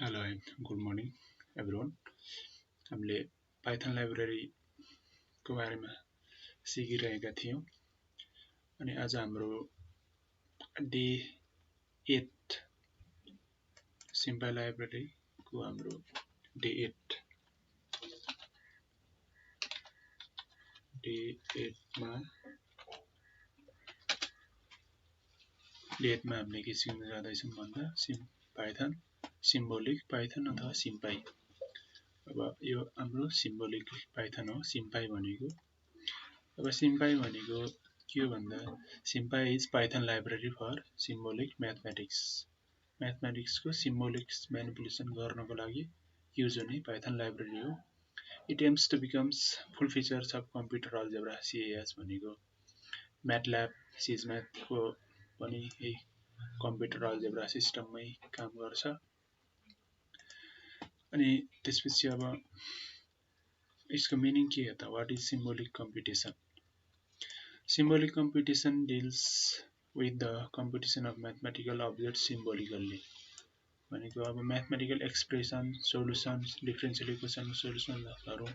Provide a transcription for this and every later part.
Hello and good morning everyone. हामीले Python library को बारेमा सिकिरहेका थियौं अनि आज हाम्रो डे 8 SymPy लाइब्रेरी को हाम्रो डे 8 मा हामीले के सिक्न जाँदैछौं भन्दा पाइथन सिम्बोलिक पाइथन अथवा SymPy। अब यो हाम्रो सिम्बोलिक पाइथन हो SymPy भनेको। अब SymPy भनेको के हो भन्दा SymPy is Python library for symbolic mathematics. Mathematics को सिम्बोलिक म्यानिपुलेसन गर्नको लागि युज हुने पाइथन लाइब्रेरी हो। It aims to becomes full features of computer algebra CAS भनेको MATLAB सिजम्याथ को पनि यही कम्प्युटर अल्जेब्रा सिस्टममै काम गर्छ। अनि त्यसपछि अब यसको मिनिङ के हो त? What is symbolic computation? Symbolic computation deals with the computation of mathematical objects symbolically। भनेको अब mathematical expression, solutions, differential equation सोलुसनहरु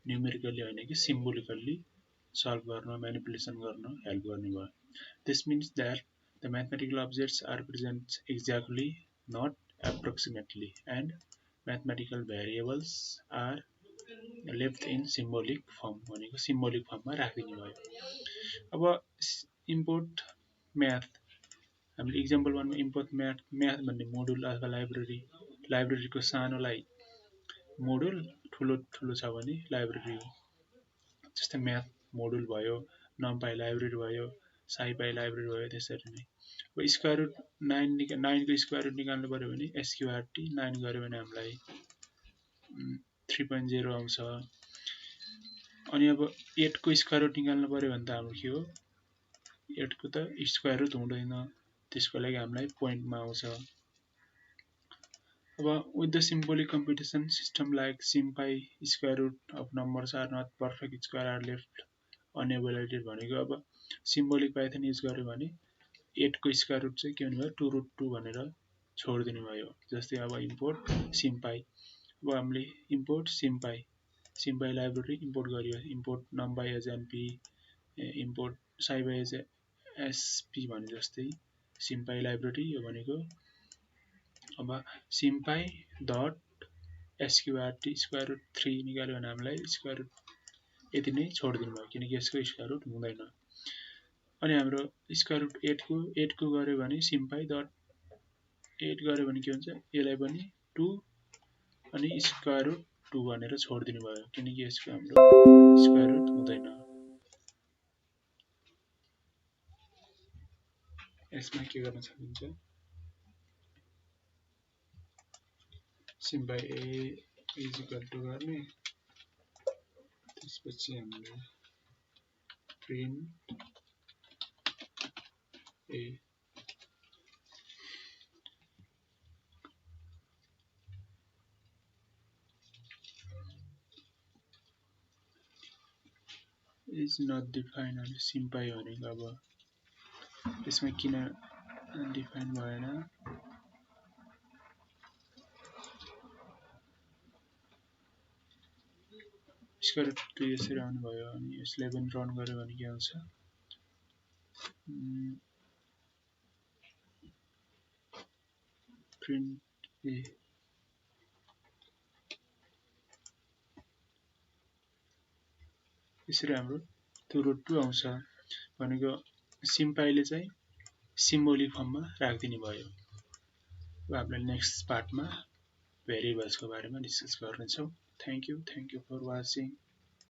न्यूमेरिकली हैन कि सिम्बोलिकली सल्भ गर्न, म्यानिपुलेसन गर्न हेल्प गर्ने भयो। This means that the mathematical objects are present exactly, not approximately, and mathematical variables are left in symbolic form भनेको symbolic फर्ममा राखिदिने भयो। अब इम्पोर्ट म्याथ, हामीले एक्जाम्पल 1 मा इम्पोर्ट म्याथ भन्ने मोडुल अथवा लाइब्रेरीको सानोलाई मोडुल, ठुलो छ भने लाइब्रेरी हो। जस्तै म्याथ मोडुल भयो, नम्पाई लाइब्रेरी भयो, साइपाई लाइब्रेरी भयो, त्यसरी नै। अब स्क्वायर रुट 9 को स्क्वायर रुट निकाल्नु पर्यो भने SQRT 9 गर्यो भने हामीलाई 3.0 आउँछ। अनि अब 8 को स्क्वायर रुट निकाल्नु पर्यो भने त हाम्रो के हो, 8 को त स्क्वायर रुट हुँदैन, त्यसको लागि हामीलाई पोइन्टमा आउँछ। अब with the symbolic computation system like SymPy, square root of numbers are not perfect, square are left unevaluated भनेको अब सिम्बोलिक पाइथन युज गर्यो भने 8 को स्क्वायर रुट चाहिँ के हुने भयो, 2 रुट 2 भनेर छोड्दिनु भयो। जस्तै अब इम्पोर्ट SymPy, अब हामीले इम्पोर्ट SymPy लाइब्रेरी इम्पोर्ट गरियो, import numpy as np, import scipy as sp भने जस्तै SymPy लाइब्रेरी यो भनेको। अब SymPy dot sqrt square root 3 निकाल्यो भने हामीलाई स्क्वायर रुट यति नै छोड्दिनु भयो किनकि यसको स्क्वायर रुट हुँदैन। अनि हाम्रो स्क्वायर रुट 8 को गर्यो भने SymPy डट 8 गर्यो भने के हुन्छ, यसलाई पनि 2 अनि स्क्वायर रुट 2 भनेर छोड्दिनु भयो किनकि यसको हाम्रो स्क्वायर रुट हुँदैन। यसमा के गर्न सकिन्छ, SymPy a is equal to गर्ने, त्यसपछि हामीले print a is not defined on SymPy भनेको अब यसमा किन डिफाइन भएन, स्क्वायर रुट 2 यसरी आउनु भयो। अनि यसलाई पनि रन गर्यो भने के आउँछ, प्रिन्ट a यसरी हाम्रो 2 रुट 2 आउँछ भनेको SymPy ले चाहिँ सिम्बोलिक फर्ममा राख्दिने भयो। अब हामीले नेक्स्ट पार्टमा भेरिएबल्सको बारेमा डिस्कस गर्नेछौँ। Thank you for watching.